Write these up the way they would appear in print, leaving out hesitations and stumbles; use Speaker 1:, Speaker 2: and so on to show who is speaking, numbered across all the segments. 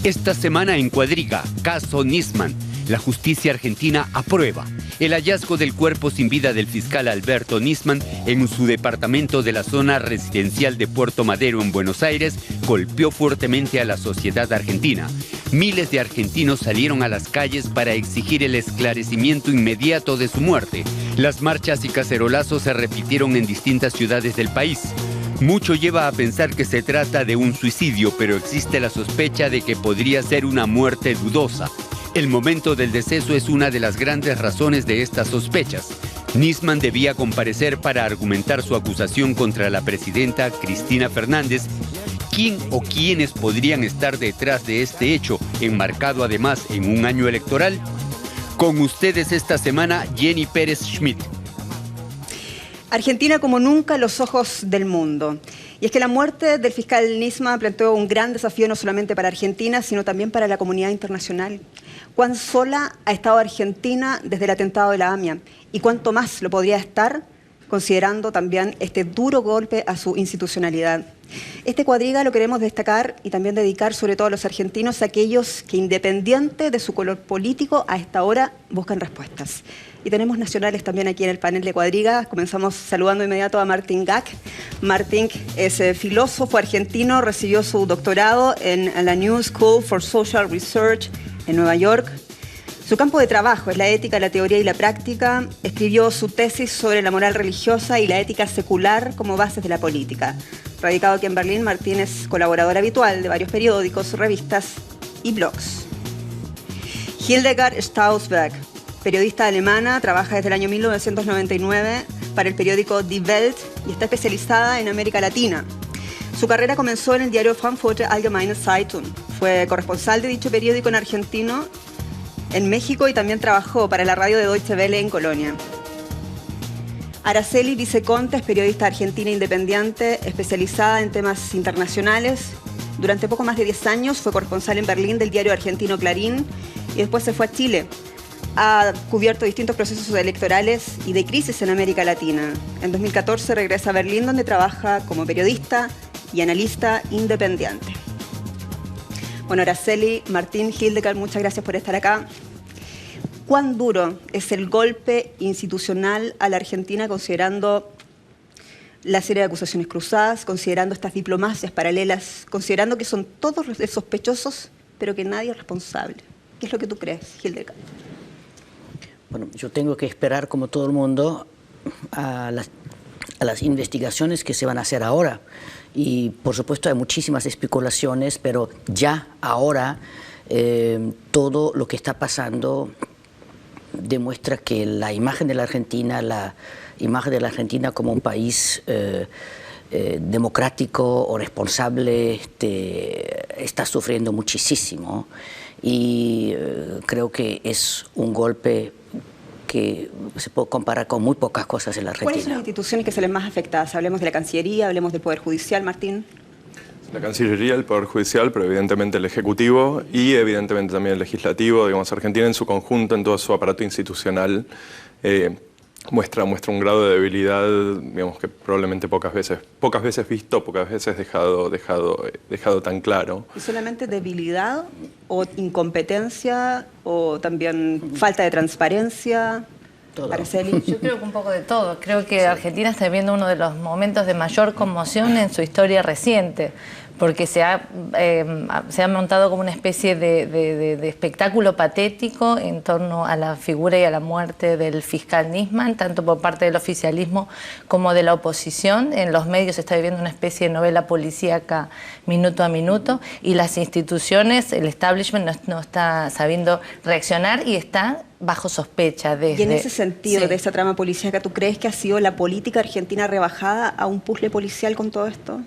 Speaker 1: Esta semana en Cuadriga, caso Nisman. La justicia argentina aprueba el hallazgo del cuerpo sin vida del fiscal Alberto Nisman en su departamento de la zona residencial de Puerto Madero en Buenos Aires. Golpeó fuertemente a la sociedad argentina. Miles de argentinos salieron a las calles para exigir el esclarecimiento inmediato de su muerte. Las marchas y cacerolazos se repitieron en distintas ciudades del país. Mucho lleva a pensar que se trata de un suicidio, pero existe la sospecha de que podría ser una muerte dudosa. El momento del deceso es una de las grandes razones de estas sospechas. Nisman debía comparecer para argumentar su acusación contra la presidenta Cristina Fernández. ¿Quién o quiénes podrían estar detrás de este hecho, enmarcado además en un año electoral? Con ustedes esta semana, Jenny Pérez Schmidt.
Speaker 2: Argentina como nunca los ojos del mundo. Y es que la muerte del fiscal Nisman planteó un gran desafío no solamente para Argentina, sino también para la comunidad internacional. ¿Cuán sola ha estado Argentina desde el atentado de la AMIA? ¿Y cuánto más lo podría estar, considerando también este duro golpe a su institucionalidad? Este Cuadriga lo queremos destacar y también dedicar sobre todo a los argentinos, aquellos que independiente de su color político a esta hora buscan respuestas. Y tenemos nacionales también aquí en el panel de Cuadriga. Comenzamos saludando de inmediato a Martín Gack. Martín es filósofo argentino, recibió su doctorado en la New School for Social Research en Nueva York. Su campo de trabajo es la ética, la teoría y la práctica. Escribió su tesis sobre la moral religiosa y la ética secular como bases de la política. Radicado aquí en Berlín, Martín es colaborador habitual de varios periódicos, revistas y blogs. Hildegard Stausberg, periodista alemana, trabaja desde el año 1999 para el periódico Die Welt y está especializada en América Latina. Su carrera comenzó en el diario Frankfurter Allgemeine Zeitung. Fue corresponsal de dicho periódico en argentino, en México, y también trabajó para la radio de Deutsche Welle en Colonia. Araceli Viceconte es periodista argentina independiente, especializada en temas internacionales. Durante poco más de 10 años fue corresponsal en Berlín del diario argentino Clarín y después se fue a Chile. Ha cubierto distintos procesos electorales y de crisis en América Latina. En 2014 regresa a Berlín, donde trabaja como periodista y analista independiente. Bueno, Araceli, Martín, Hildegard, muchas gracias por estar acá. ¿Cuán duro es el golpe institucional a la Argentina, considerando la serie de acusaciones cruzadas, considerando estas diplomacias paralelas, considerando que son todos sospechosos, pero que nadie es responsable? ¿Qué es lo que tú crees, Hildegard?
Speaker 3: Bueno, yo tengo que esperar, como todo el mundo, a las investigaciones que se van a hacer ahora. Y, por supuesto, hay muchísimas especulaciones, pero ya ahora todo lo que está pasando demuestra que la imagen de la Argentina como un país democrático o responsable está sufriendo muchísimo. Y creo que es un golpe que se puede comparar con muy pocas cosas en la Argentina.
Speaker 2: ¿Cuáles son las instituciones que se ven más afectadas? Hablemos de la Cancillería, hablemos del Poder Judicial, Martín.
Speaker 4: La Cancillería, el Poder Judicial, pero evidentemente el Ejecutivo y evidentemente también el Legislativo. Digamos, Argentina en su conjunto, en todo su aparato institucional, muestra un grado de debilidad, digamos, que probablemente pocas veces visto, pocas veces dejado tan claro.
Speaker 2: ¿Y solamente debilidad o incompetencia o también falta de transparencia?
Speaker 3: Todo.
Speaker 2: Araceli.
Speaker 5: Yo creo que un poco de todo. Creo que Argentina está viviendo uno de los momentos de mayor conmoción en su historia reciente, porque se ha montado como una especie de espectáculo patético en torno a la figura y a la muerte del fiscal Nisman, tanto por parte del oficialismo como de la oposición. En los medios se está viviendo una especie de novela policíaca minuto a minuto, y las instituciones, el establishment no está sabiendo reaccionar y está bajo sospecha.
Speaker 2: Y en ese sentido, de esa trama policíaca, ¿tú crees que ha sido la política argentina rebajada a un puzzle policial con todo esto?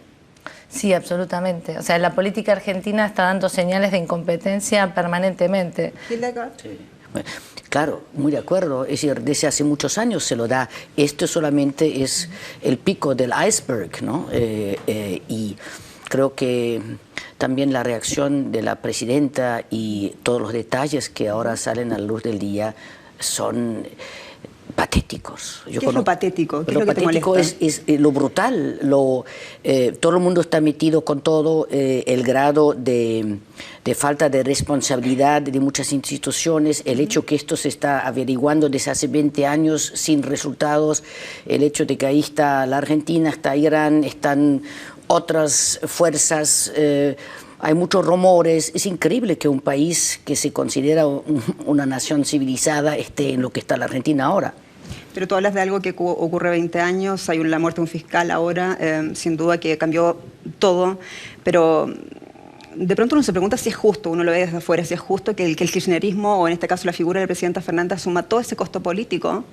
Speaker 5: Sí, absolutamente. O sea, la política argentina está dando señales de incompetencia permanentemente.
Speaker 2: Sí.
Speaker 3: Claro, muy de acuerdo. Es decir, desde hace muchos años se lo da. Esto solamente es el pico del iceberg, ¿no? Y creo que también la reacción de la presidenta y todos los detalles que ahora salen a la luz del día son patéticos.
Speaker 2: ¿Qué es lo patético? ¿Qué es
Speaker 3: Lo
Speaker 2: lo que te
Speaker 3: patético
Speaker 2: molesta?
Speaker 3: es lo brutal. Todo el mundo está metido con todo, el grado de falta de responsabilidad de muchas instituciones, el hecho que esto se está averiguando desde hace 20 años sin resultados, el hecho de que ahí está la Argentina, está Irán, están otras fuerzas. Hay muchos rumores. Es increíble que un país que se considera una nación civilizada esté en lo que está la Argentina ahora.
Speaker 2: Pero tú hablas de algo que ocurre 20 años, hay la muerte de un fiscal ahora, sin duda que cambió todo, pero de pronto uno se pregunta si es justo, uno lo ve desde afuera, si es justo que el kirchnerismo, o en este caso la figura del presidente Fernández, asuma todo ese costo político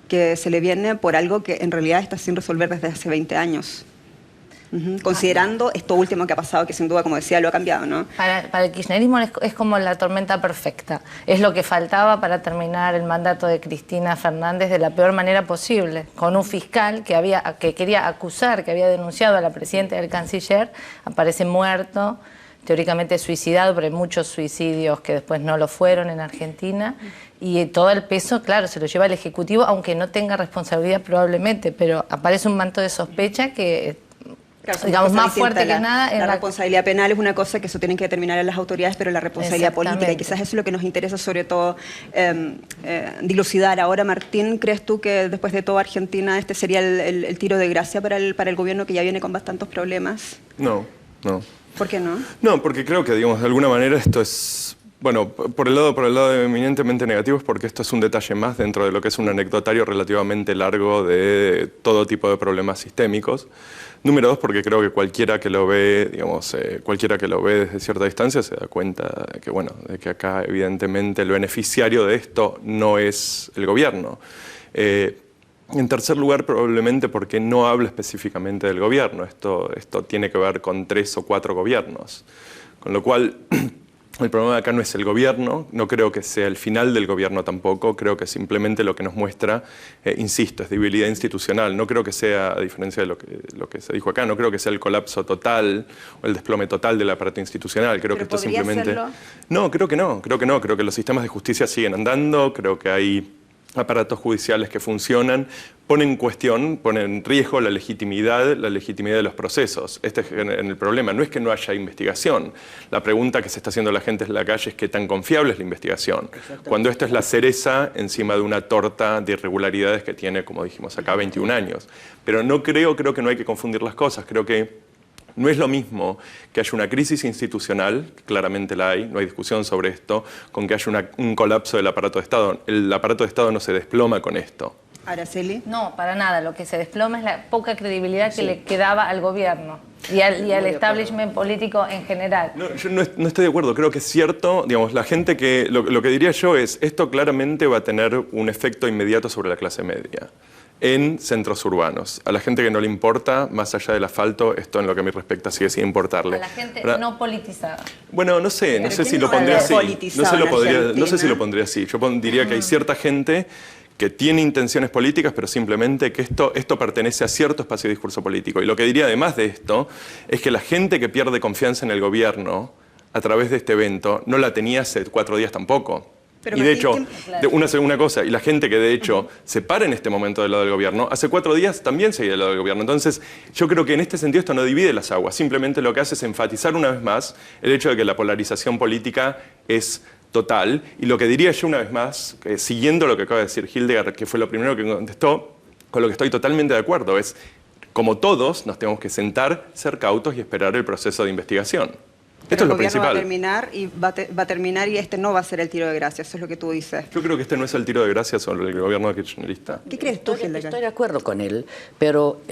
Speaker 2: que se le viene por algo que en realidad está sin resolver desde hace 20 años. Considerando esto último que ha pasado, que sin duda, como decía, lo ha cambiado, ¿no?
Speaker 5: Para el kirchnerismo es como la tormenta perfecta. Es lo que faltaba para terminar el mandato de Cristina Fernández de la peor manera posible, con un fiscal que quería acusar, que había denunciado a la presidenta y al canciller, aparece muerto, teóricamente suicidado, pero hay muchos suicidios que después no lo fueron en Argentina, y todo el peso, claro, se lo lleva el Ejecutivo, aunque no tenga responsabilidad probablemente, pero aparece un manto de sospecha que...
Speaker 2: Claro,
Speaker 5: digamos, más fuerte que nada.
Speaker 2: La responsabilidad penal es una cosa que eso tienen que determinar las autoridades, pero la responsabilidad política, y quizás eso es lo que nos interesa sobre todo dilucidar. Ahora, Martín, ¿crees tú que después de todo Argentina este sería el tiro de gracia para el gobierno que ya viene con bastantes problemas?
Speaker 4: No.
Speaker 2: ¿Por qué no?
Speaker 4: No, porque creo que, digamos, de alguna manera esto es... Bueno, por el lado eminentemente negativo es porque esto es un detalle más dentro de lo que es un anecdotario relativamente largo de todo tipo de problemas sistémicos. Número dos, porque creo que cualquiera que lo ve, digamos, cualquiera que lo ve desde cierta distancia se da cuenta de que, bueno, de que acá evidentemente el beneficiario de esto no es el gobierno. En tercer lugar, probablemente porque no habla específicamente del gobierno. Esto tiene que ver con 3 o 4 gobiernos. Con lo cual... El problema acá no es el gobierno, no creo que sea el final del gobierno tampoco, creo que simplemente lo que nos muestra, insisto, es debilidad institucional. No creo que sea, a diferencia de lo que se dijo acá, no creo que sea el colapso total o el desplome total del aparato institucional. Creo que esto simplemente... Serlo. No, creo que no. Creo que los sistemas de justicia siguen andando, creo que hay aparatos judiciales que funcionan, ponen en riesgo la legitimidad de los procesos. Este es el problema, no es que no haya investigación. La pregunta que se está haciendo la gente en la calle es qué tan confiable es la investigación. Cuando esto es la cereza encima de una torta de irregularidades que tiene, como dijimos acá, 21 años. Pero no creo que no hay que confundir las cosas. Creo que no es lo mismo que haya una crisis institucional, que claramente la hay, no hay discusión sobre esto, con que haya un colapso del aparato de Estado. El aparato de Estado no se desploma con esto.
Speaker 2: ¿Araceli?
Speaker 5: No, para nada. Lo que se desploma es la poca credibilidad que le quedaba al gobierno y al establishment político en general.
Speaker 4: No, yo no estoy de acuerdo. Creo que es cierto, digamos, la gente que... Lo que diría yo es, esto claramente va a tener un efecto inmediato sobre la clase media en centros urbanos. A la gente que no le importa, más allá del asfalto, esto en lo que a mí respecta sigue sin importarle.
Speaker 5: A la gente no politizada.
Speaker 4: Bueno, no sé si lo pondría así. No sé si lo pondría así. Yo diría que hay cierta gente que tiene intenciones políticas, pero simplemente que esto pertenece a cierto espacio de discurso político. Y lo que diría además de esto es que la gente que pierde confianza en el gobierno a través de este evento no la tenía hace 4 días tampoco. Pero y de hecho, una segunda cosa, y la gente que de hecho se para en este momento del lado del gobierno, hace 4 días también seguía del lado del gobierno. Entonces, yo creo que en este sentido esto no divide las aguas, simplemente lo que hace es enfatizar una vez más el hecho de que la polarización política es total. Y lo que diría yo una vez más, siguiendo lo que acaba de decir Hildegard, que fue lo primero que contestó, con lo que estoy totalmente de acuerdo, es, como todos, nos tenemos que sentar, ser cautos y esperar el proceso de investigación. Esto es lo principal.
Speaker 2: Va a terminar y este no va a ser el tiro de gracia, eso es lo que tú dices.
Speaker 4: Yo creo que este no es el tiro de gracia sobre el gobierno kirchnerista.
Speaker 2: ¿Qué crees tú, Hildegard?
Speaker 3: Estoy de acuerdo con él, pero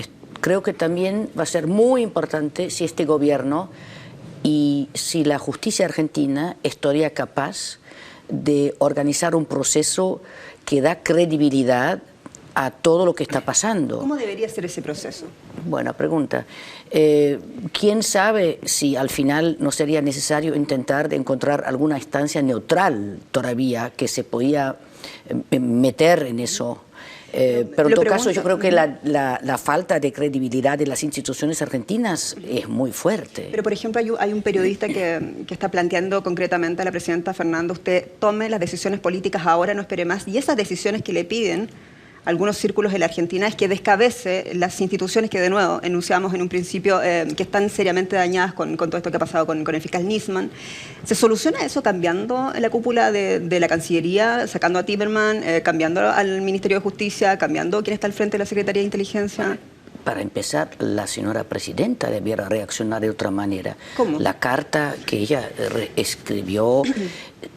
Speaker 3: creo que también va a ser muy importante si este gobierno y si la justicia argentina estaría capaz de organizar un proceso que da credibilidad a todo lo que está pasando.
Speaker 2: ¿Cómo debería ser ese proceso?
Speaker 3: Buena pregunta. ¿Quién sabe si al final no sería necesario intentar de encontrar alguna instancia neutral todavía que se podía meter en eso? Pero en todo caso yo creo que la falta de credibilidad de las instituciones argentinas es muy fuerte.
Speaker 2: Pero por ejemplo hay un periodista que está planteando concretamente a la presidenta Fernández, usted tome las decisiones políticas ahora, no espere más, y esas decisiones que le piden algunos círculos en la Argentina es que descabece las instituciones que, de nuevo, enunciamos en un principio, que están seriamente dañadas con todo esto que ha pasado con el fiscal Nisman. ¿Se soluciona eso cambiando la cúpula de la Cancillería, sacando a Timmermans, cambiando al Ministerio de Justicia, cambiando quién está al frente de la Secretaría de Inteligencia?
Speaker 3: Para empezar, la señora presidenta debiera reaccionar de otra manera.
Speaker 2: ¿Cómo?
Speaker 3: La carta que ella escribió,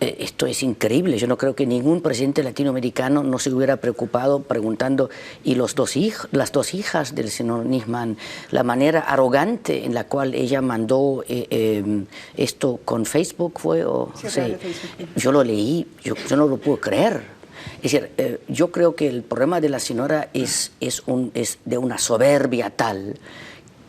Speaker 3: esto es increíble. Yo no creo que ningún presidente latinoamericano no se hubiera preocupado preguntando, ¿y las dos hijas del señor Nisman? La manera arrogante en la cual ella mandó esto con Facebook fue,
Speaker 2: Sí, Facebook.
Speaker 3: yo lo leí, yo no lo puedo creer. Es decir, yo creo que el problema de la señora es de una soberbia tal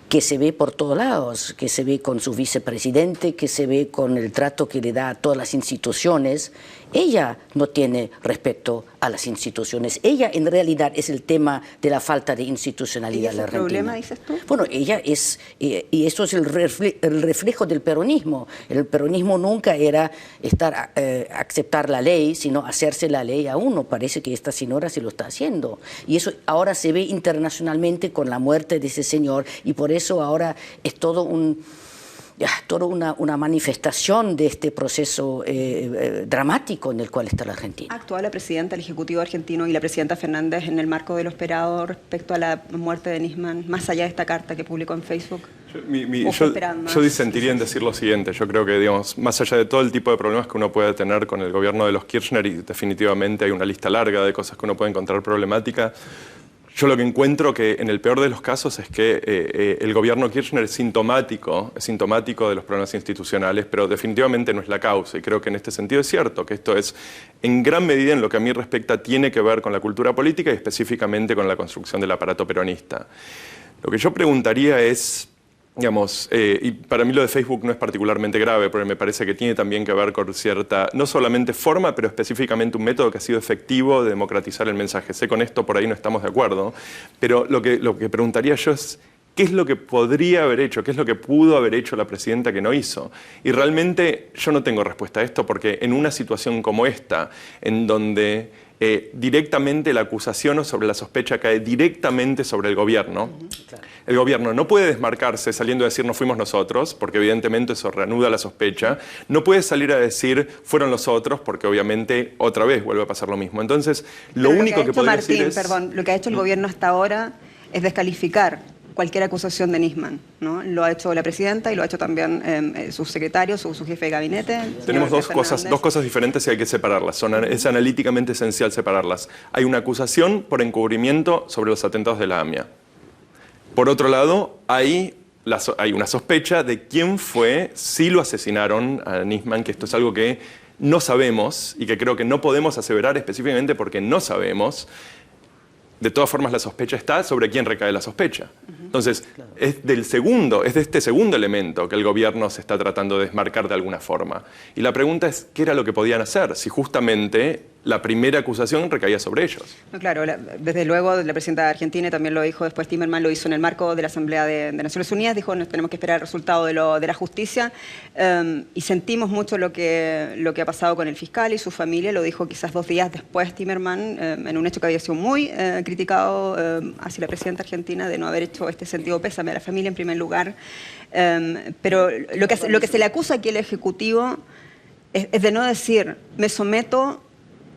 Speaker 3: que se ve por todos lados, que se ve con su vicepresidente, que se ve con el trato que le da a todas las instituciones. Ella no tiene respeto a las instituciones. Ella en realidad es el tema de la falta de institucionalidad en la Argentina.
Speaker 2: ¿Y ese problema, dices tú?
Speaker 3: Bueno, ella es, y eso es el reflejo del peronismo. El peronismo nunca era aceptar la ley, sino hacerse la ley a uno. Parece que esta señora se lo está haciendo. Y eso ahora se ve internacionalmente con la muerte de ese señor, y por eso ahora es todo una manifestación de este proceso dramático en el cual está la Argentina.
Speaker 2: ¿Actúa la presidenta del Ejecutivo argentino y la presidenta Fernández en el marco de lo esperado respecto a la muerte de Nisman, más allá de esta carta que publicó en Facebook?
Speaker 4: Yo disentiría en decir lo siguiente. Yo creo que, digamos, más allá de todo el tipo de problemas que uno puede tener con el gobierno de los Kirchner, y definitivamente hay una lista larga de cosas que uno puede encontrar problemática, yo lo que encuentro que en el peor de los casos es que el gobierno Kirchner es sintomático de los problemas institucionales, pero definitivamente no es la causa. Y creo que en este sentido es cierto que esto es, en gran medida, en lo que a mí respecta, tiene que ver con la cultura política y específicamente con la construcción del aparato peronista. Lo que yo preguntaría es, digamos, y para mí lo de Facebook no es particularmente grave, porque me parece que tiene también que ver con cierta, no solamente forma, pero específicamente un método que ha sido efectivo de democratizar el mensaje. Sé con esto por ahí no estamos de acuerdo, pero lo que preguntaría yo es, ¿qué es lo que podría haber hecho? ¿Qué es lo que pudo haber hecho la presidenta que no hizo? Y realmente yo no tengo respuesta a esto, porque en una situación como esta, en donde directamente la acusación o sobre la sospecha cae directamente sobre el gobierno.
Speaker 3: Claro.
Speaker 4: El gobierno no puede desmarcarse saliendo a decir no fuimos nosotros, porque evidentemente eso reanuda la sospecha. No puede salir a decir fueron los otros, porque obviamente otra vez vuelve a pasar lo mismo. Entonces, lo único que podría decir es...
Speaker 2: Perdón, lo que ha hecho el gobierno hasta ahora es descalificar cualquier acusación de Nisman, ¿no? Lo ha hecho la presidenta y lo ha hecho también sus secretarios, su jefe de gabinete.
Speaker 4: Tenemos dos cosas diferentes y hay que separarlas. Es analíticamente esencial separarlas. Hay una acusación por encubrimiento sobre los atentados de la AMIA. Por otro lado, hay una sospecha de quién fue, si lo asesinaron a Nisman, que esto es algo que no sabemos y que creo que no podemos aseverar específicamente porque no sabemos. De todas formas, la sospecha está sobre quién recae la sospecha. Entonces, es de este segundo elemento que el gobierno se está tratando de desmarcar de alguna forma. Y la pregunta es, ¿qué era lo que podían hacer? Si justamente la primera acusación recaía sobre ellos.
Speaker 2: No, claro, desde luego la presidenta de Argentina también lo dijo, después Timmermans lo hizo en el marco de la Asamblea de Naciones Unidas, dijo nos tenemos que esperar el resultado de la justicia, y sentimos mucho lo que ha pasado con el fiscal y su familia, lo dijo quizás 2 días después Timmermans, en un hecho que había sido muy criticado hacia la presidenta argentina de no haber hecho este sentido pésame a la familia en primer lugar, pero lo que se le acusa aquí al Ejecutivo es de no decir me someto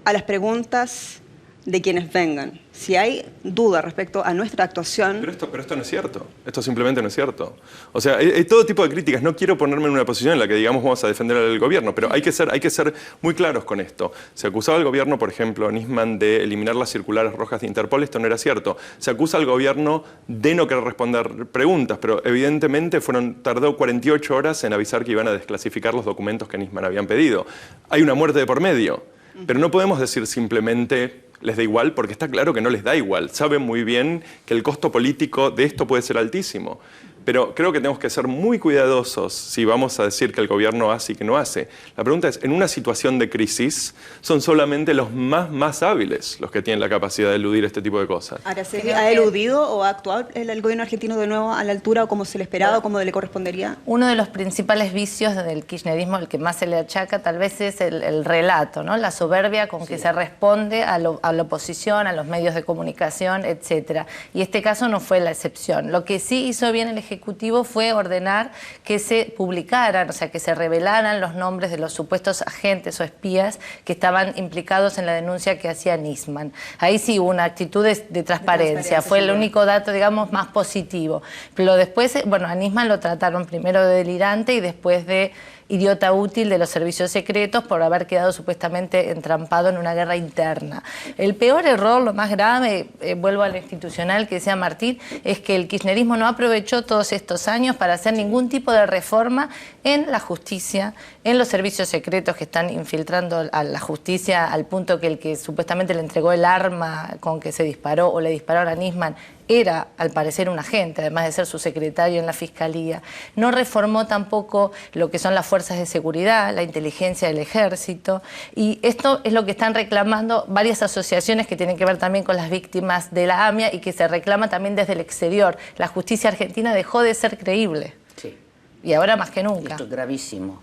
Speaker 2: a las preguntas de quienes vengan. Si hay duda respecto a nuestra actuación...
Speaker 4: Pero esto no es cierto. Esto simplemente no es cierto. O sea, hay todo tipo de críticas. No quiero ponerme en una posición en la que digamos vamos a defender al gobierno, pero hay que ser muy claros con esto. Se acusaba al gobierno, por ejemplo, Nisman, de eliminar las circulares rojas de Interpol. Esto no era cierto. Se acusa al gobierno de no querer responder preguntas, pero evidentemente tardó 48 horas en avisar que iban a desclasificar los documentos que Nisman habían pedido. Hay una muerte de por medio. Pero no podemos decir simplemente les da igual, porque está claro que no les da igual. Saben muy bien que el costo político de esto puede ser altísimo. Pero creo que tenemos que ser muy cuidadosos si vamos a decir que el gobierno hace y que no hace. La pregunta es, en una situación de crisis, son solamente los más hábiles los que tienen la capacidad de eludir este tipo de cosas.
Speaker 2: Araceli, ¿ha eludido o ha actuado el gobierno argentino de nuevo a la altura o como se le esperaba o como le correspondería?
Speaker 5: Uno de los principales vicios del kirchnerismo, el que más se le achaca tal vez es el relato, ¿no? La soberbia con que se responde a la oposición, a los medios de comunicación, etcétera. Y este caso no fue la excepción. Lo que sí hizo bien el Ejecutivo fue ordenar que se publicaran, o sea, que se revelaran los nombres de los supuestos agentes o espías que estaban implicados en la denuncia que hacía Nisman. Ahí sí hubo una actitud de transparencia, fue el único dato, digamos, más positivo. Pero después, bueno, a Nisman lo trataron primero de delirante y después de idiota útil de los servicios secretos por haber quedado supuestamente entrampado en una guerra interna. El peor error, lo más grave, vuelvo a lo institucional que decía Martín, es que el kirchnerismo no aprovechó todos estos años para hacer ningún tipo de reforma en la justicia, en los servicios secretos que están infiltrando a la justicia al punto que el que supuestamente le entregó el arma con que se disparó o le dispararon a Nisman era, al parecer, un agente, además de ser su secretario en la Fiscalía. No reformó tampoco lo que son las fuerzas de seguridad, la inteligencia del ejército, y esto es lo que están reclamando varias asociaciones que tienen que ver también con las víctimas de la AMIA y que se reclama también desde el exterior. La justicia argentina dejó de ser creíble.
Speaker 3: Sí.
Speaker 5: Y ahora más que nunca.
Speaker 3: Esto es gravísimo.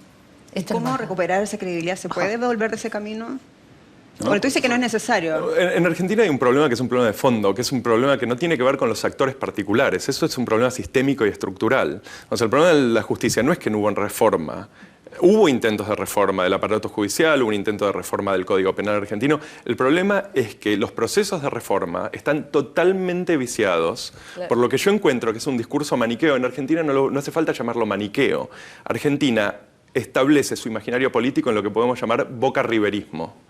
Speaker 2: ¿Cómo recuperar esa credibilidad? ¿Se puede volver de ese camino? Bueno, tú dices que no es necesario.
Speaker 4: En Argentina hay un problema que es un problema de fondo, que es un problema que no tiene que ver con los actores particulares. Eso es un problema sistémico y estructural. O sea, el problema de la justicia no es que no hubo reforma. Hubo intentos de reforma del aparato judicial, hubo un intento de reforma del Código Penal argentino. El problema es que los procesos de reforma están totalmente viciados, por lo que yo encuentro que es un discurso maniqueo. En Argentina no hace falta llamarlo maniqueo. Argentina establece su imaginario político en lo que podemos llamar boca-riverismo.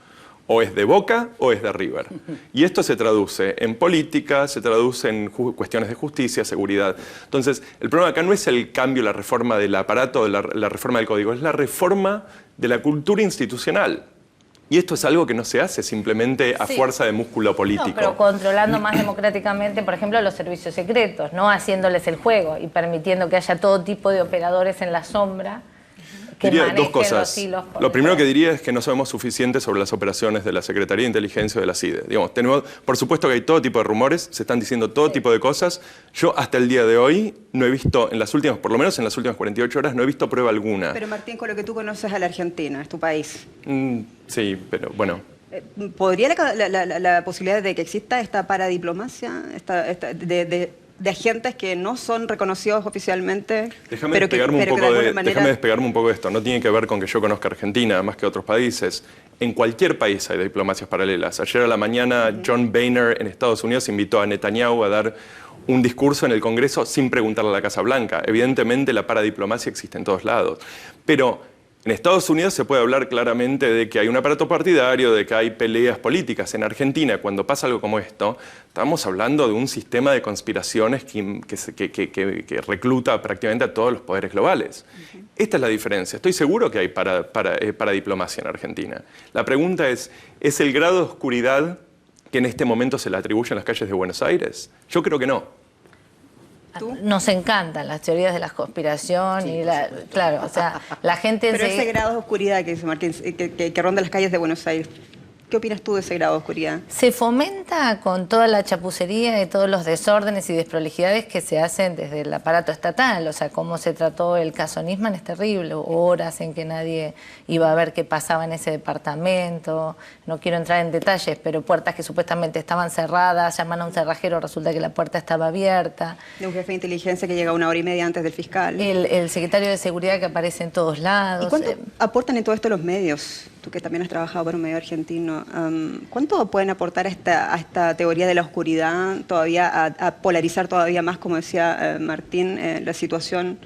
Speaker 4: O es de Boca o es de River. Y esto se traduce en política, se traduce en cuestiones de justicia, seguridad. Entonces, el problema acá no es el cambio, la reforma del aparato, la reforma del código, es la reforma de la cultura institucional. Y esto es algo que no se hace simplemente a fuerza de músculo político.
Speaker 5: No, pero controlando más democráticamente, por ejemplo, los servicios secretos, no haciéndoles el juego y permitiendo que haya todo tipo de operadores en la sombra.
Speaker 4: Diría dos cosas. Lo primero que diría es que no sabemos suficiente sobre las operaciones de la Secretaría de Inteligencia o de la CIDE. Digamos, por supuesto que hay todo tipo de rumores, se están diciendo todo tipo de cosas. Yo hasta el día de hoy no he visto, por lo menos en las últimas 48 horas, no he visto prueba alguna.
Speaker 2: Pero Martín, con lo que tú conoces a la Argentina, es tu país.
Speaker 4: Sí, pero bueno.
Speaker 2: ¿Podría la posibilidad de que exista esta paradiplomacia, de agentes que no son reconocidos oficialmente?
Speaker 4: Déjame despegarme un poco de esto. No tiene que ver con que yo conozca Argentina más que otros países. En cualquier país hay diplomacias paralelas. Ayer a la mañana John Boehner en Estados Unidos invitó a Netanyahu a dar un discurso en el Congreso sin preguntarle a la Casa Blanca. Evidentemente la paradiplomacia existe en todos lados. Pero en Estados Unidos se puede hablar claramente de que hay un aparato partidario, de que hay peleas políticas. En Argentina, cuando pasa algo como esto, estamos hablando de un sistema de conspiraciones que recluta prácticamente a todos los poderes globales. Esta es la diferencia. Estoy seguro que hay paradiplomacia en Argentina. La pregunta es el grado de oscuridad que en este momento se le atribuye en las calles de Buenos Aires? Yo creo que no.
Speaker 2: ¿Tú?
Speaker 5: Nos encantan las teorías de la conspiración, sí, claro, o sea, la gente...
Speaker 2: Pero ese grado de oscuridad que dice Martín, que ronda las calles de Buenos Aires, ¿qué opinas tú de ese grado de oscuridad?
Speaker 5: Se fomenta con toda la chapucería y todos los desórdenes y desprolijidades que se hacen desde el aparato estatal. O sea, cómo se trató el caso Nisman es terrible. Horas en que nadie iba a ver qué pasaba en ese departamento. No quiero entrar en detalles, pero puertas que supuestamente estaban cerradas, llaman a un cerrajero, resulta que la puerta estaba abierta.
Speaker 2: De un jefe de inteligencia que llega 1 hora y media antes del fiscal.
Speaker 5: El secretario de Seguridad que aparece en todos lados.
Speaker 2: ¿Y cuánto aportan en todo esto los medios? Tú que también has trabajado para un medio argentino. ¿Cuánto pueden aportar a esta teoría de la oscuridad, todavía a polarizar todavía más, como decía Martín, la situación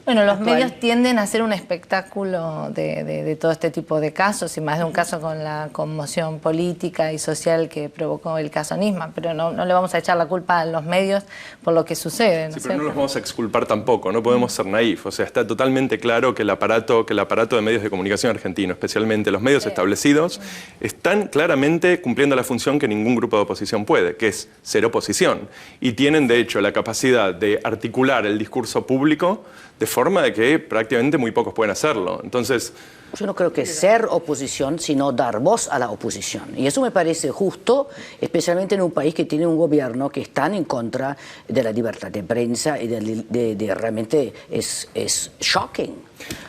Speaker 5: Bueno, los
Speaker 2: actual.
Speaker 5: medios tienden a hacer un espectáculo de todo este tipo de casos, y más de un caso con la conmoción política y social que provocó el caso Nisman, pero no le vamos a echar la culpa a los medios por lo que sucede.
Speaker 4: Sí, pero no los vamos a exculpar tampoco, no podemos ser naif. O sea, está totalmente claro que el aparato de medios de comunicación argentino, especialmente los medios establecidos, están claramente cumpliendo la función que ningún grupo de oposición puede, que es ser oposición. Y tienen, de hecho, la capacidad de articular el discurso público de forma de que prácticamente muy pocos pueden hacerlo. Entonces,
Speaker 3: yo no creo que ser oposición, sino dar voz a la oposición. Y eso me parece justo, especialmente en un país que tiene un gobierno que está en contra de la libertad de prensa y realmente es shocking.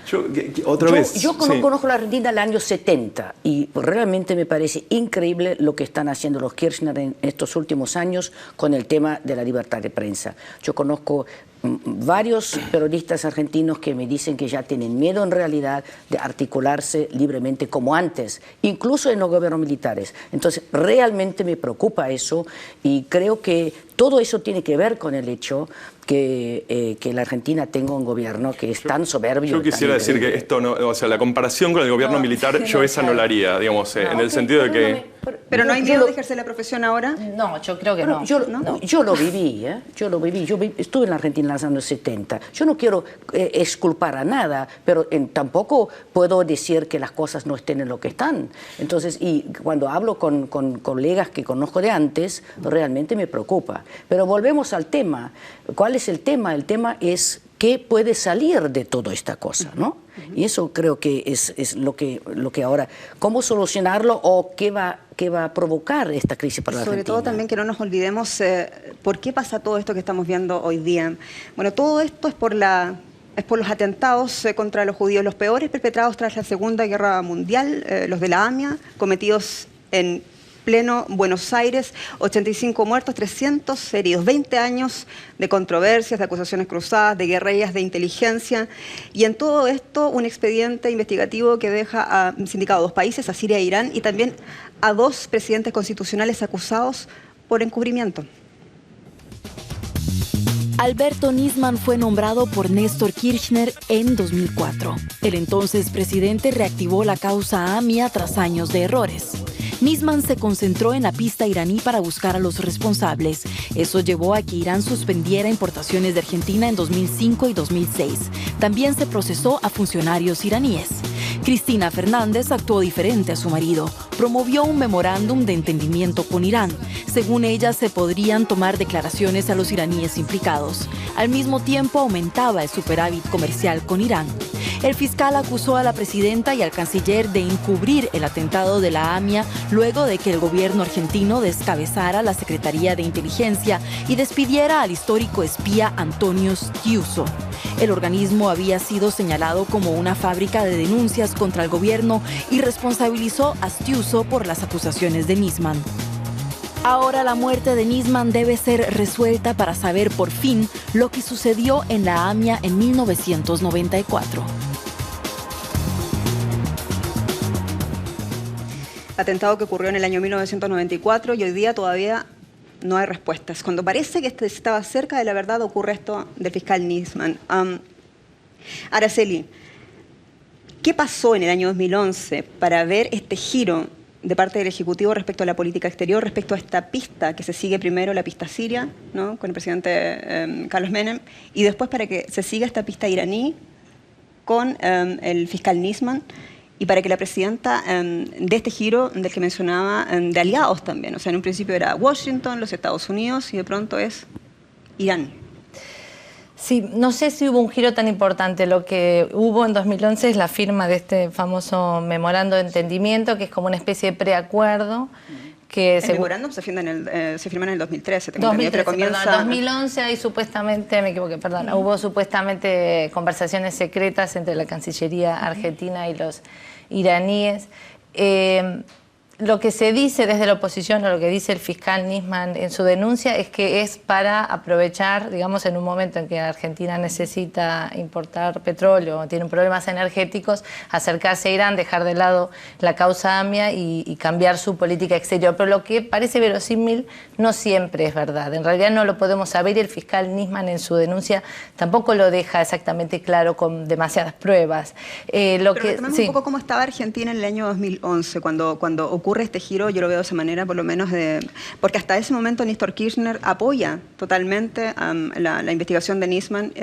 Speaker 3: Yo conozco la Argentina del año 70 y realmente me parece increíble lo que están haciendo los Kirchner en estos últimos años con el tema de la libertad de prensa. Yo conozco varios periodistas argentinos que me dicen que ya tienen miedo en realidad de articularse libremente como antes, incluso en los gobiernos militares. Entonces, realmente me preocupa eso y creo que todo eso tiene que ver con el hecho que la Argentina tenga un gobierno que es tan soberbio.
Speaker 4: Yo quisiera decir que esto no, o sea, la comparación con el gobierno militar, yo esa no la haría, digamos, en el sentido de que...
Speaker 2: ¿Pero no hay miedo de ejercer la profesión ahora?
Speaker 5: No, yo creo que no.
Speaker 3: Yo lo viví, yo lo viví. Estuve en la Argentina en los años 70. Yo no quiero exculpar a nada, pero tampoco puedo decir que las cosas no estén en lo que están. Entonces, y cuando hablo con colegas que conozco de antes, realmente me preocupa. Pero volvemos al tema. ¿Cuál es el tema? El tema es qué puede salir de toda esta cosa, ¿no? Y eso creo que es lo que ahora, cómo solucionarlo o qué va a provocar esta crisis para la Argentina.
Speaker 2: Sobre todo también que no nos olvidemos por qué pasa todo esto que estamos viendo hoy día. Bueno, todo esto es por los atentados contra los judíos, los peores perpetrados tras la Segunda Guerra Mundial, los de la AMIA, cometidos en pleno Buenos Aires, 85 muertos, 300 heridos, 20 años de controversias, de acusaciones cruzadas, de guerrillas de inteligencia, y en todo esto un expediente investigativo que deja sindicado a 2 países, a Siria e Irán, y también a 2 presidentes constitucionales acusados por encubrimiento.
Speaker 6: Alberto Nisman fue nombrado por Néstor Kirchner en 2004. El entonces presidente reactivó la causa AMIA tras años de errores. Nisman se concentró en la pista iraní para buscar a los responsables. Eso llevó a que Irán suspendiera importaciones de Argentina en 2005 y 2006. También se procesó a funcionarios iraníes. Cristina Fernández actuó diferente a su marido. Promovió un memorándum de entendimiento con Irán. Según ella, se podrían tomar declaraciones a los iraníes implicados. Al mismo tiempo, aumentaba el superávit comercial con Irán. El fiscal acusó a la presidenta y al canciller de encubrir el atentado de la AMIA luego de que el gobierno argentino descabezara la Secretaría de Inteligencia y despidiera al histórico espía Antonio Stiuso. El organismo había sido señalado como una fábrica de denuncias contra el gobierno y responsabilizó a Stiuso por las acusaciones de Nisman. Ahora la muerte de Nisman debe ser resuelta para saber por fin lo que sucedió en la AMIA en 1994.
Speaker 2: Atentado que ocurrió en el año 1994 y hoy día todavía no hay respuestas. Cuando parece que estaba cerca de la verdad, ocurre esto del fiscal Nisman. Araceli, ¿qué pasó en el año 2011 para ver este giro de parte del Ejecutivo respecto a la política exterior, respecto a esta pista que se sigue primero, la pista siria, ¿no?, con el presidente Carlos Menem, y después para que se siga esta pista iraní con el fiscal Nisman, y para que la presidenta de este giro del que mencionaba, de aliados también? O sea, en un principio era Washington, los Estados Unidos, y de pronto es Irán.
Speaker 5: Sí, no sé si hubo un giro tan importante. Lo que hubo en 2011 es la firma de este famoso memorando de entendimiento, que es como una especie de preacuerdo. Que
Speaker 2: el memorándum se firma en el 2013.
Speaker 5: 2013, perdón, en 2011 hay supuestamente, me equivoqué, perdón, hubo supuestamente conversaciones secretas entre la Cancillería argentina y los iraníes. Lo que se dice desde la oposición, o lo que dice el fiscal Nisman en su denuncia, es que es para aprovechar, digamos, en un momento en que Argentina necesita importar petróleo, tiene problemas energéticos, acercarse a Irán, dejar de lado la causa AMIA y cambiar su política exterior. Pero lo que parece verosímil no siempre es verdad. En realidad no lo podemos saber y el fiscal Nisman en su denuncia tampoco lo deja exactamente claro con demasiadas pruebas.
Speaker 2: Retomemos un poco cómo estaba Argentina en el año 2011, cuando ocurre este giro. Yo lo veo de esa manera, por lo menos, porque hasta ese momento Néstor Kirchner apoya totalmente la investigación de Nisman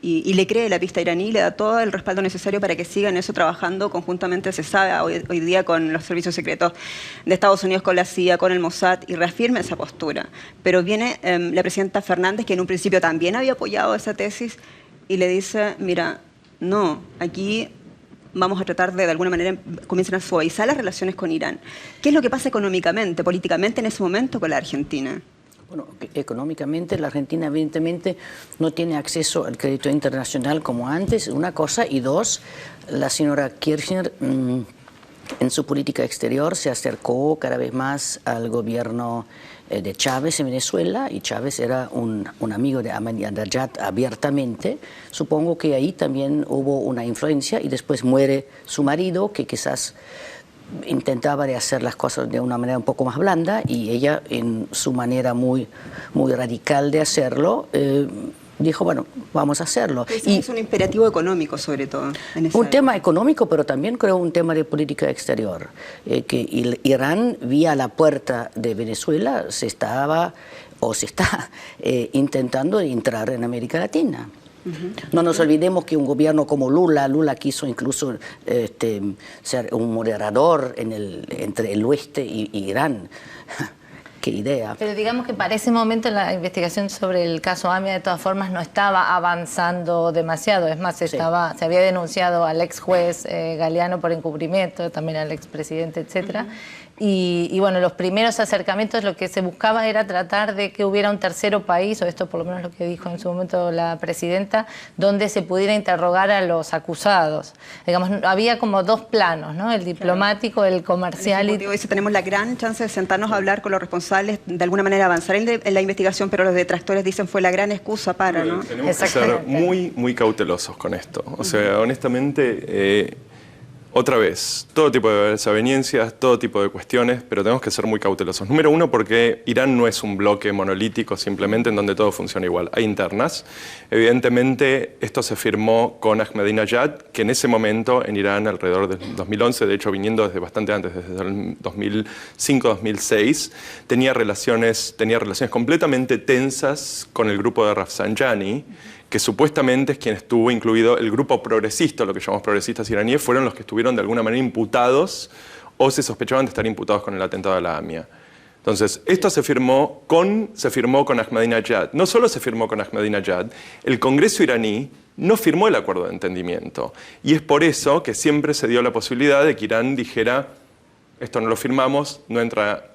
Speaker 2: y le cree la pista iraní, le da todo el respaldo necesario para que siga en eso trabajando conjuntamente, se sabe hoy día, con los servicios secretos de Estados Unidos, con la CIA, con el Mossad, y reafirma esa postura. Pero viene la presidenta Fernández, que en un principio también había apoyado esa tesis, y le dice, mira, no, aquí vamos a tratar de alguna manera, comienzan a suavizar las relaciones con Irán. ¿Qué es lo que pasa económicamente, políticamente en ese momento con la Argentina?
Speaker 3: Bueno, económicamente la Argentina evidentemente no tiene acceso al crédito internacional como antes, una cosa, y dos, la señora Kirchner en su política exterior se acercó cada vez más al gobierno de Chávez en Venezuela, y Chávez era un amigo de Ahmadinejad abiertamente. Supongo que ahí también hubo una influencia, y después muere su marido, que quizás intentaba de hacer las cosas de una manera un poco más blanda, y ella, en su manera muy radical de hacerlo, dijo, bueno, vamos a hacerlo.
Speaker 2: Y es un imperativo económico, sobre todo.
Speaker 3: Un tema económico, pero también creo un tema de política exterior. Que Irán, vía la puerta de Venezuela, se está intentando entrar en América Latina. No nos olvidemos que un gobierno como Lula quiso incluso ser un moderador entre el oeste y Irán. Qué idea.
Speaker 5: Pero digamos que para ese momento la investigación sobre el caso AMIA de todas formas no estaba avanzando demasiado. Es más, se había denunciado al ex juez Galeano por encubrimiento, también al expresidente, etcétera. Y bueno, los primeros acercamientos, lo que se buscaba era tratar de que hubiera un tercero país, o esto por lo menos lo que dijo en su momento la presidenta, donde se pudiera interrogar a los acusados. Digamos, había como dos planos, ¿no? El diplomático, el comercial.
Speaker 2: Dice, tenemos la gran chance de sentarnos a hablar con los responsables, de alguna manera avanzar en la investigación, pero los detractores dicen fue la gran excusa para, ¿no?
Speaker 4: Tenemos que ser muy cautelosos con esto. O sea, honestamente, otra vez, todo tipo de desavenencias, todo tipo de cuestiones, pero tenemos que ser muy cautelosos. Número uno, porque Irán no es un bloque monolítico simplemente en donde todo funciona igual. Hay internas. Evidentemente, esto se firmó con Ahmadinejad, que en ese momento en Irán, alrededor del 2011, de hecho viniendo desde bastante antes, desde el 2005-2006, tenía relaciones completamente tensas con el grupo de Rafsanjani, que supuestamente es quien estuvo incluido, el grupo progresista, lo que llamamos progresistas iraníes, fueron los que estuvieron de alguna manera imputados o se sospechaban de estar imputados con el atentado a la AMIA. Entonces, esto se firmó con Ahmadinejad. No solo se firmó con Ahmadinejad, el Congreso iraní no firmó el acuerdo de entendimiento. Y es por eso que siempre se dio la posibilidad de que Irán dijera, esto no lo firmamos, no entra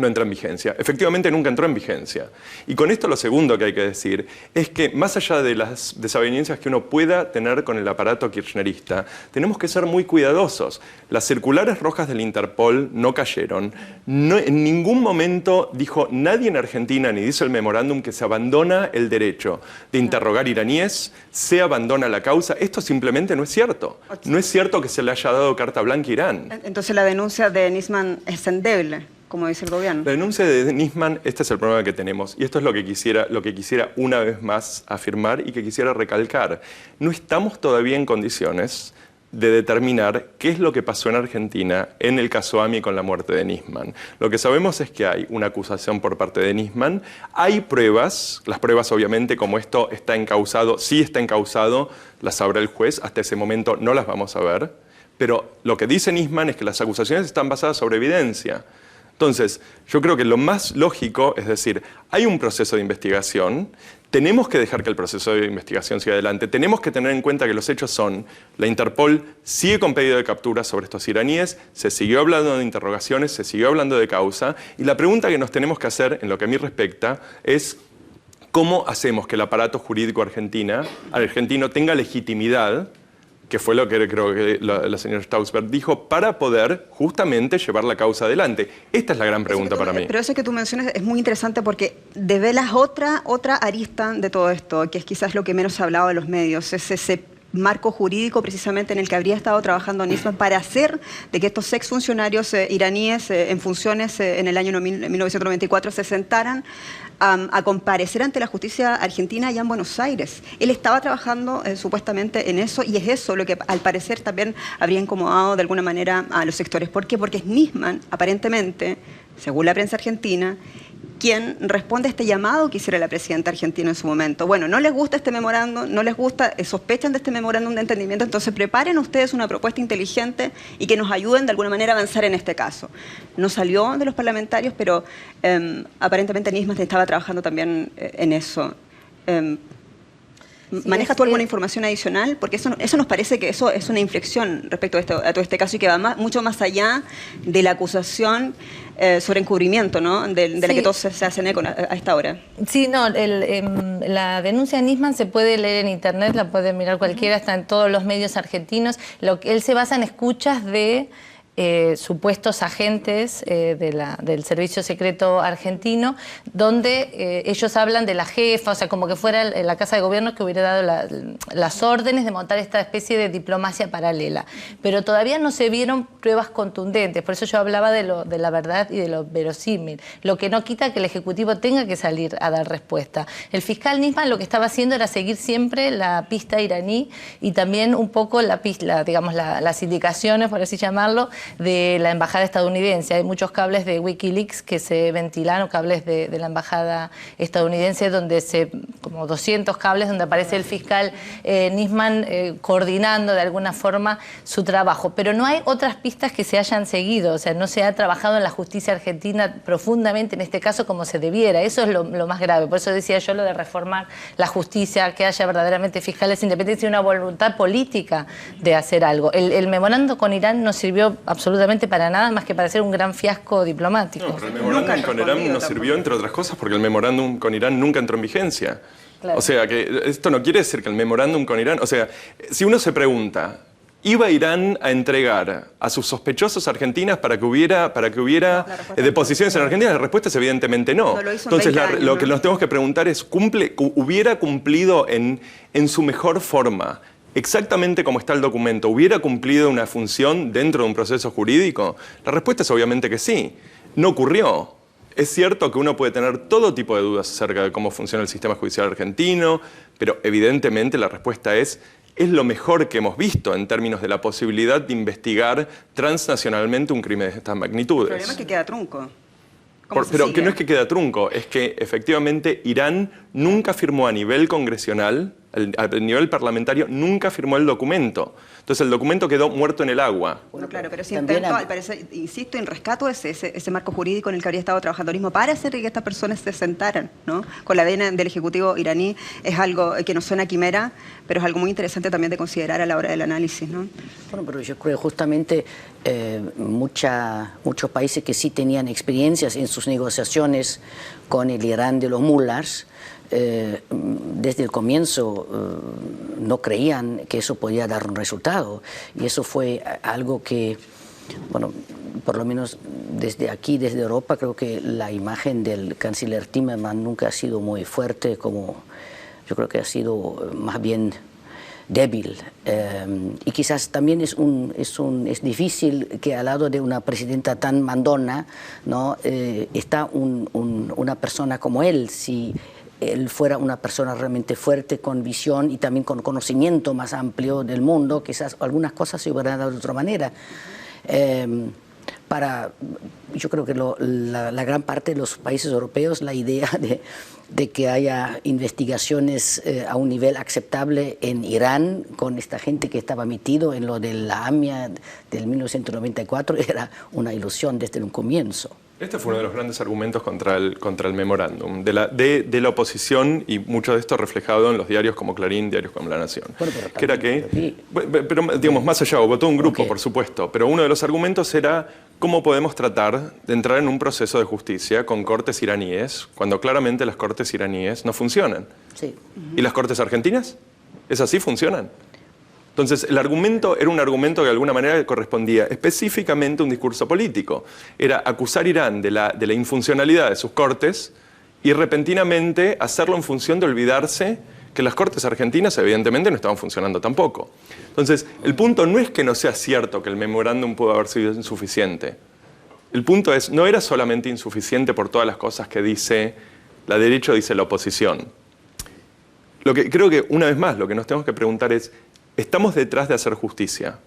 Speaker 4: en vigencia. Efectivamente nunca entró en vigencia. Y con esto lo segundo que hay que decir es que más allá de las desavenencias que uno pueda tener con el aparato kirchnerista, tenemos que ser muy cuidadosos. Las circulares rojas del Interpol no cayeron. En ningún momento dijo nadie en Argentina, ni dice el memorándum, que se abandona el derecho de interrogar iraníes, se abandona la causa. Esto simplemente no es cierto. No es cierto que se le haya dado carta blanca a Irán.
Speaker 2: Entonces la denuncia de Nisman es endeble, como dice el gobierno.
Speaker 4: La denuncia de Nisman, este es el problema que tenemos, y esto es lo que quisiera una vez más afirmar y que quisiera recalcar. No estamos todavía en condiciones de determinar qué es lo que pasó en Argentina en el caso AMIA con la muerte de Nisman. Lo que sabemos es que hay una acusación por parte de Nisman, hay pruebas, las pruebas obviamente, como esto está encausado, sí está encausado, las sabrá el juez, hasta ese momento no las vamos a ver, pero lo que dice Nisman es que las acusaciones están basadas sobre evidencia. Entonces, yo creo que lo más lógico es decir, hay un proceso de investigación, tenemos que dejar que el proceso de investigación siga adelante, tenemos que tener en cuenta que los hechos son, la Interpol sigue con pedido de captura sobre estos iraníes, se siguió hablando de interrogaciones, se siguió hablando de causa, y la pregunta que nos tenemos que hacer, en lo que a mí respecta, es ¿cómo hacemos que el aparato jurídico argentino tenga legitimidad que fue lo que creo que la señora Stausberg dijo, para poder justamente llevar la causa adelante. Esta es la gran pregunta para mí.
Speaker 2: Pero eso que tú mencionas es muy interesante porque develas otra arista de todo esto, que es quizás lo que menos se ha hablado de los medios, es ese marco jurídico precisamente en el que habría estado trabajando Nisman para hacer de que estos exfuncionarios iraníes en funciones en el año 1994 se sentaran a comparecer ante la justicia argentina allá en Buenos Aires. Él estaba trabajando supuestamente en eso y es eso lo que al parecer también habría incomodado de alguna manera a los sectores. ¿Por qué? Porque es Nisman, aparentemente, según la prensa argentina, quien responde a este llamado que hiciera la presidenta argentina en su momento. Bueno, no les gusta este memorándum, no les gusta, sospechan de este memorándum de entendimiento, entonces preparen ustedes una propuesta inteligente y que nos ayuden de alguna manera a avanzar en este caso. No salió de los parlamentarios, pero aparentemente Nisman estaba trabajando también en eso. ¿Manejas tú alguna información adicional? Porque eso nos parece que eso es una inflexión respecto a todo este caso y que va mucho más allá de la acusación sobre encubrimiento, ¿no? de la que todos se hacen eco a esta hora.
Speaker 5: Sí, no, la denuncia de Nisman se puede leer en internet, la puede mirar cualquiera, está en todos los medios argentinos. Él se basa en escuchas de supuestos agentes del Servicio Secreto Argentino, donde ellos hablan de la jefa, o sea, como que fuera la Casa de Gobierno que hubiera dado las órdenes de montar esta especie de diplomacia paralela. Pero todavía no se vieron pruebas contundentes, por eso yo hablaba de la verdad y de lo verosímil, lo que no quita que el Ejecutivo tenga que salir a dar respuesta. El fiscal Nisman lo que estaba haciendo era seguir siempre la pista iraní y también un poco digamos, las indicaciones, por así llamarlo, de la embajada estadounidense. Hay muchos cables de Wikileaks que se ventilaron, cables de la embajada estadounidense, como 200 cables, donde aparece el fiscal Nisman coordinando de alguna forma su trabajo. Pero no hay otras pistas que se hayan seguido, o sea, no se ha trabajado en la justicia argentina profundamente en este caso como se debiera. Eso es lo más grave. Por eso decía yo lo de reformar la justicia, que haya verdaderamente fiscales independientes y una voluntad política de hacer algo. El memorando con Irán no sirvió absolutamente para nada más que para hacer un gran fiasco diplomático.
Speaker 4: No, pero el memorándum con Irán no sirvió, entre otras cosas, porque el memorándum con Irán nunca entró en vigencia. Claro. O sea, que esto no quiere decir que el memorándum con Irán... O sea, si uno se pregunta, ¿iba Irán a entregar a sus sospechosos argentinas para que hubiera deposiciones en Argentina? La respuesta es evidentemente no. Entonces, lo que nos tenemos que preguntar es, ¿hubiera cumplido en su mejor forma exactamente como está el documento, hubiera cumplido una función dentro de un proceso jurídico? La respuesta es obviamente que sí. No ocurrió. Es cierto que uno puede tener todo tipo de dudas acerca de cómo funciona el sistema judicial argentino, pero evidentemente la respuesta es lo mejor que hemos visto en términos de la posibilidad de investigar transnacionalmente un crimen de estas magnitudes.
Speaker 2: El problema es que queda trunco.
Speaker 4: Pero que no es que queda trunco, es que efectivamente Irán nunca firmó a nivel congresional, a nivel parlamentario, nunca firmó el documento. Entonces el documento quedó muerto en el agua.
Speaker 2: Bueno, claro, pero si intento, al parecer, insisto, en rescato ese marco jurídico en el que habría estado trabajando mismo para hacer que estas personas se sentaran, ¿no? Con la vena del Ejecutivo iraní, es algo que nos suena quimera, pero es algo muy interesante también de considerar a la hora del análisis, ¿no?
Speaker 3: Bueno, pero yo creo justamente muchos países que sí tenían experiencias en sus negociaciones con el Irán de los mullahs, desde el comienzo no creían que eso podía dar un resultado, y eso fue algo que, bueno, por lo menos desde aquí, desde Europa, creo que la imagen del canciller Timmermans nunca ha sido muy fuerte, como yo creo que ha sido más bien débil, y quizás también es difícil que al lado de una presidenta tan mandona, ¿no? Está una persona como él. Si él fuera una persona realmente fuerte, con visión y también con conocimiento más amplio del mundo, quizás algunas cosas se hubieran dado de otra manera. Yo creo que la gran parte de los países europeos, la idea de que haya investigaciones a un nivel aceptable en Irán con esta gente que estaba metido en lo de la AMIA del 1994 era una ilusión desde un comienzo.
Speaker 4: Este fue uno de los grandes argumentos contra el memorándum de la oposición, y mucho de esto reflejado en los diarios como Clarín, diarios como La Nación. Bueno, que era que, pero digamos, más allá, hubo todo un grupo, por supuesto, pero uno de los argumentos era cómo podemos tratar de entrar en un proceso de justicia con cortes iraníes, cuando claramente las cortes iraníes no funcionan.
Speaker 3: Sí.
Speaker 4: ¿Y las cortes argentinas? ¿Es así? ¿Funcionan? Entonces, el argumento era un argumento que de alguna manera correspondía específicamente a un discurso político. Era acusar a Irán de la infuncionalidad de sus cortes y repentinamente hacerlo en función de olvidarse que las cortes argentinas evidentemente no estaban funcionando tampoco. Entonces, el punto no es que no sea cierto que el memorándum pudo haber sido insuficiente. El punto es, no era solamente insuficiente por todas las cosas que dice la derecha o dice la oposición. Lo que creo que, una vez más, lo que nos tenemos que preguntar es, ¿estamos detrás de hacer justicia?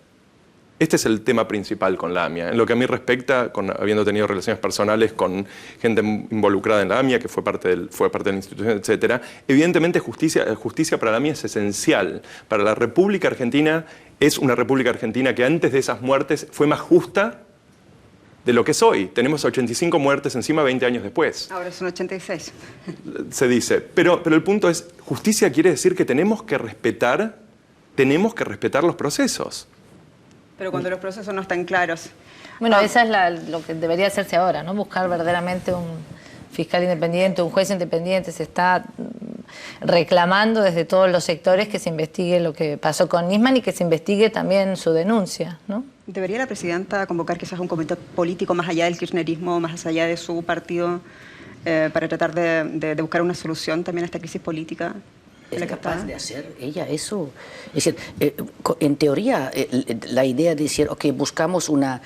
Speaker 4: Este es el tema principal con la AMIA. En lo que a mí respecta, habiendo tenido relaciones personales con gente involucrada en la AMIA, que fue parte de la institución, etc., evidentemente justicia para la AMIA es esencial. Para la República Argentina, es una República Argentina que antes de esas muertes fue más justa de lo que es hoy. Tenemos 85 muertes encima 20 años después.
Speaker 2: Ahora son 86.
Speaker 4: Se dice. Pero el punto es, justicia quiere decir que tenemos que respetar los procesos.
Speaker 2: Pero cuando los procesos no están claros.
Speaker 5: Bueno, esa es lo que debería hacerse ahora, ¿no? Buscar verdaderamente un fiscal independiente, un juez independiente. Se está reclamando desde todos los sectores que se investigue lo que pasó con Nisman y que se investigue también su denuncia, ¿no?
Speaker 2: ¿Debería la presidenta convocar quizás un comité político más allá del kirchnerismo, más allá de su partido, para tratar de buscar una solución también a esta crisis política?
Speaker 3: ¿Es capaz de hacer ella eso? Es decir, en teoría, la idea de decir, ok, buscamos una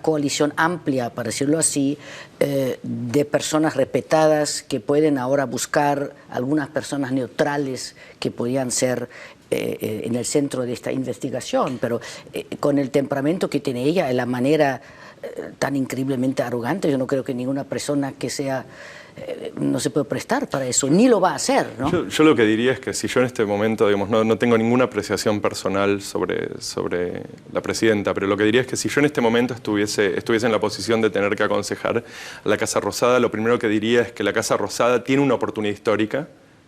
Speaker 3: coalición amplia, para decirlo así, de personas respetadas que pueden ahora buscar algunas personas neutrales que podían ser en el centro de esta investigación, pero con el temperamento que tiene ella, la manera tan increíblemente arrogante, yo no creo que ninguna persona que sea... no se puede prestar para eso, ni lo va a hacer, ¿no?
Speaker 4: Yo lo que diría es que si yo en este momento, digamos, no tengo ninguna apreciación personal sobre la presidenta, pero lo que diría es que si yo en este momento estuviese en la posición de tener que aconsejar a la Casa Rosada, lo primero que diría es que la Casa Rosada tiene una oportunidad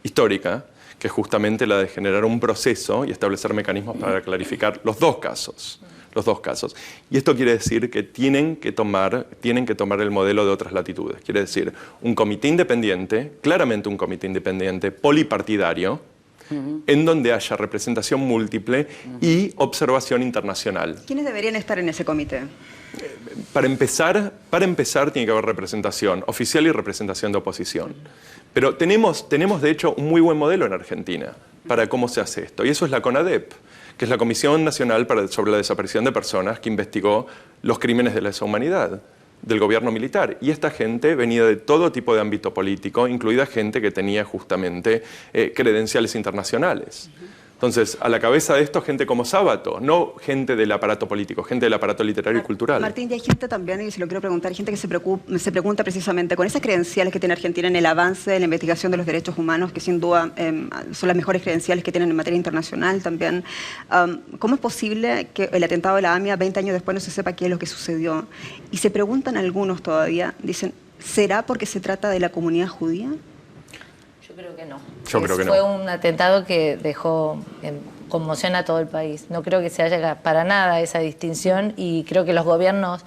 Speaker 4: histórica, que es justamente la de generar un proceso y establecer mecanismos para clarificar los dos casos. Y esto quiere decir que tienen que tomar el modelo de otras latitudes. Quiere decir, un comité independiente, claramente un comité independiente, polipartidario, en donde haya representación múltiple y observación internacional.
Speaker 2: ¿Quiénes deberían estar en ese comité?
Speaker 4: Para empezar tiene que haber representación oficial y representación de oposición. Pero tenemos de hecho un muy buen modelo en Argentina para cómo se hace esto, y eso es la CONADEP, que es la Comisión Nacional sobre la Desaparición de Personas, que investigó los crímenes de lesa humanidad del gobierno militar. Y esta gente venía de todo tipo de ámbito político, incluida gente que tenía justamente credenciales internacionales. Entonces, a la cabeza de esto, gente como Sábato, no gente del aparato político, gente del aparato literario y cultural.
Speaker 2: Martín, y hay gente también, y se lo quiero preguntar, hay gente que se pregunta precisamente, con esas credenciales que tiene Argentina en el avance de la investigación de los derechos humanos, que sin duda son las mejores credenciales que tienen en materia internacional también, ¿cómo es posible que el atentado de la AMIA 20 años después no se sepa qué es lo que sucedió? Y se preguntan algunos todavía, dicen, ¿será porque se trata de la comunidad judía?
Speaker 5: Yo creo que no.
Speaker 4: Yo creo que no.
Speaker 5: Fue un atentado que dejó conmoción a todo el país. No creo que se haya para nada esa distinción y creo que el gobierno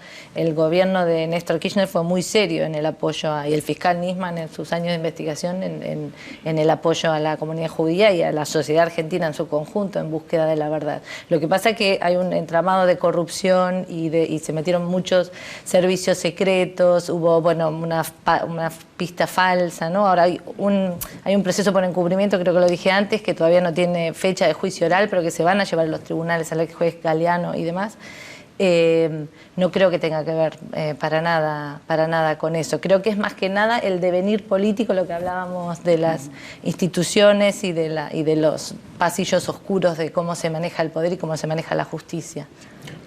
Speaker 5: de Néstor Kirchner fue muy serio en el apoyo y el fiscal Nisman en sus años de investigación en el apoyo a la comunidad judía y a la sociedad argentina en su conjunto en búsqueda de la verdad. Lo que pasa es que hay un entramado de corrupción y se metieron muchos servicios secretos, hubo una pista falsa, ¿no? Ahora hay un proceso por encubrimiento, creo que lo dije antes, que todavía no tiene fecha de juicio oral, pero que se van a llevar a los tribunales, al juez Galeano y demás. No creo que tenga que ver para nada con eso. Creo que es más que nada el devenir político, lo que hablábamos de las instituciones y de los pasillos oscuros de cómo se maneja el poder y cómo se maneja la justicia.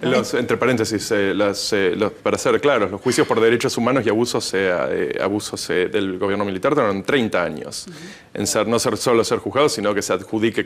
Speaker 4: Entre paréntesis, para ser claros, los juicios por derechos humanos y abusos del gobierno militar tardaron 30 años en no solo ser juzgados, sino que se adjudique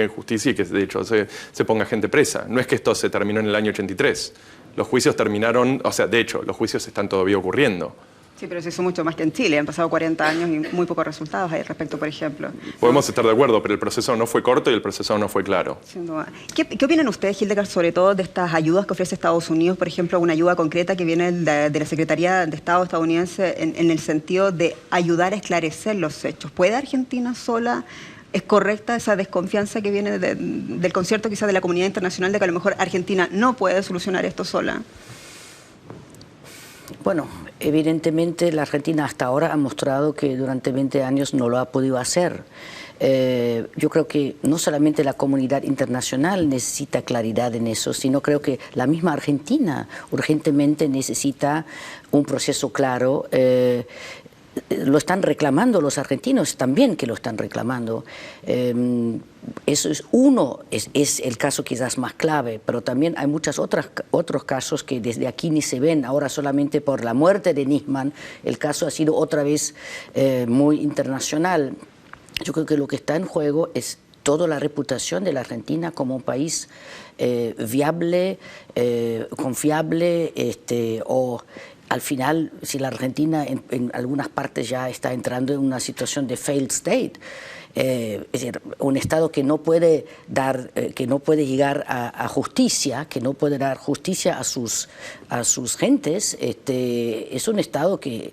Speaker 4: en justicia y que de hecho se ponga gente presa. No es que esto se terminó en el año 83. Los juicios terminaron, de hecho, los juicios están todavía ocurriendo.
Speaker 2: Sí, pero se hizo mucho más que en Chile. Han pasado 40 años y muy pocos resultados al respecto, por ejemplo.
Speaker 4: Podemos estar de acuerdo, pero el proceso no fue corto y el proceso no fue claro.
Speaker 2: Sin duda. ¿Qué opinan ustedes, Hildegard, sobre todo de estas ayudas que ofrece Estados Unidos? Por ejemplo, una ayuda concreta que viene de la Secretaría de Estado estadounidense en el sentido de ayudar a esclarecer los hechos. ¿Puede Argentina sola ¿Es correcta esa desconfianza que viene del concierto quizás de la comunidad internacional de que a lo mejor Argentina no puede solucionar esto sola?
Speaker 3: Bueno, evidentemente la Argentina hasta ahora ha mostrado que durante 20 años no lo ha podido hacer. Yo creo que no solamente la comunidad internacional necesita claridad en eso, sino creo que la misma Argentina urgentemente necesita un proceso claro. Lo están reclamando los argentinos también, que lo están reclamando. Eso es el caso quizás más clave, pero también hay muchos otros casos que desde aquí ni se ven. Ahora solamente por la muerte de Nisman, el caso ha sido otra vez muy internacional. Yo creo que lo que está en juego es toda la reputación de la Argentina como un país viable, confiable, o al final, si la Argentina en algunas partes ya está entrando en una situación de failed state, es decir, un Estado que no puede llegar a justicia, que no puede dar justicia a sus gentes, es un Estado que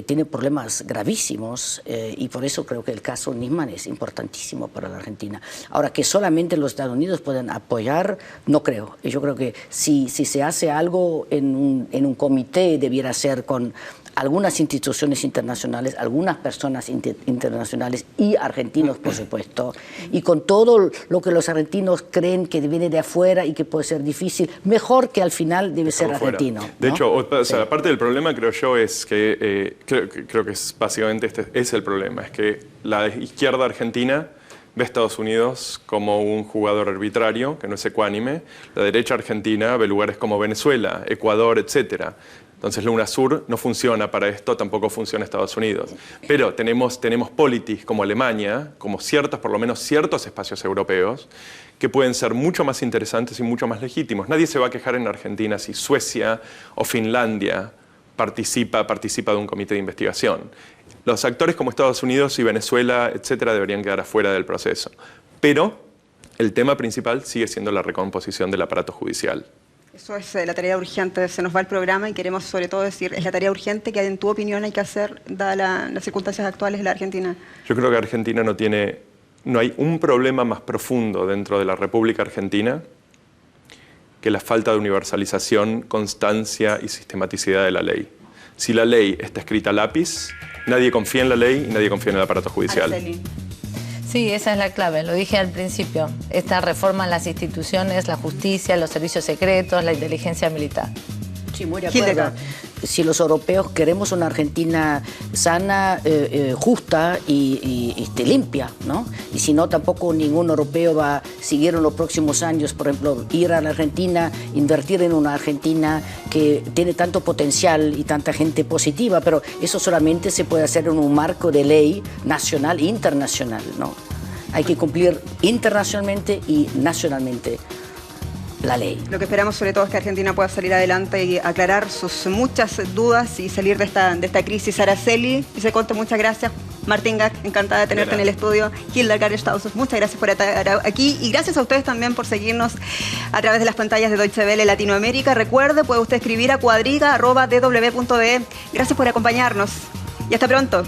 Speaker 3: tiene problemas gravísimos, y por eso creo que el caso Nisman es importantísimo para la Argentina. Ahora, que solamente los Estados Unidos pueden apoyar, no creo. Yo creo que si se hace algo en un comité, debiera ser con algunas instituciones internacionales, algunas personas internacionales y argentinos, por supuesto, y con todo lo que los argentinos creen que viene de afuera y que puede ser difícil, mejor que al final debe ser argentino, ¿no?
Speaker 4: De hecho, o sea, parte del problema, creo yo, es que creo que es básicamente este es el problema, es que la izquierda argentina ve a Estados Unidos como un jugador arbitrario, que no es ecuánime. La derecha argentina ve lugares como Venezuela, Ecuador, etcétera. Entonces la UNASUR no funciona para esto, tampoco funciona Estados Unidos. Pero tenemos politis como Alemania, como por lo menos ciertos espacios europeos, que pueden ser mucho más interesantes y mucho más legítimos. Nadie se va a quejar en Argentina si Suecia o Finlandia participa de un comité de investigación. Los actores como Estados Unidos y Venezuela, etcétera, deberían quedar afuera del proceso. Pero el tema principal sigue siendo la recomposición del aparato judicial.
Speaker 2: Eso es la tarea urgente, se nos va el programa y queremos sobre todo decir, es la tarea urgente que en tu opinión hay que hacer, dadas las circunstancias actuales de la Argentina.
Speaker 4: Yo creo que Argentina no hay un problema más profundo dentro de la República Argentina que la falta de universalización, constancia y sistematicidad de la ley. Si la ley está escrita a lápiz, nadie confía en la ley y nadie confía en el aparato judicial.
Speaker 2: Araceli.
Speaker 5: Sí, esa es la clave, lo dije al principio. Esta reforma en las instituciones, la justicia, los servicios secretos, la inteligencia militar.
Speaker 3: Sí, muy de acuerdo. Si los europeos queremos una Argentina sana, justa y limpia, ¿no? Y si no, tampoco ningún europeo va a seguir en los próximos años, por ejemplo, ir a la Argentina, invertir en una Argentina que tiene tanto potencial y tanta gente positiva, pero eso solamente se puede hacer en un marco de ley nacional e internacional, ¿no? Hay que cumplir internacionalmente y nacionalmente la ley.
Speaker 2: Lo que esperamos sobre todo es que Argentina pueda salir adelante y aclarar sus muchas dudas y salir de esta crisis. Araceli Viceconte, muchas gracias. Martín Gac, encantada de tenerte en el estudio. Hilda Garestausos, muchas gracias por estar aquí y gracias a ustedes también por seguirnos a través de las pantallas de Deutsche Welle Latinoamérica. Recuerde, puede usted escribir a cuadriga@dw.de. Gracias por acompañarnos y hasta pronto.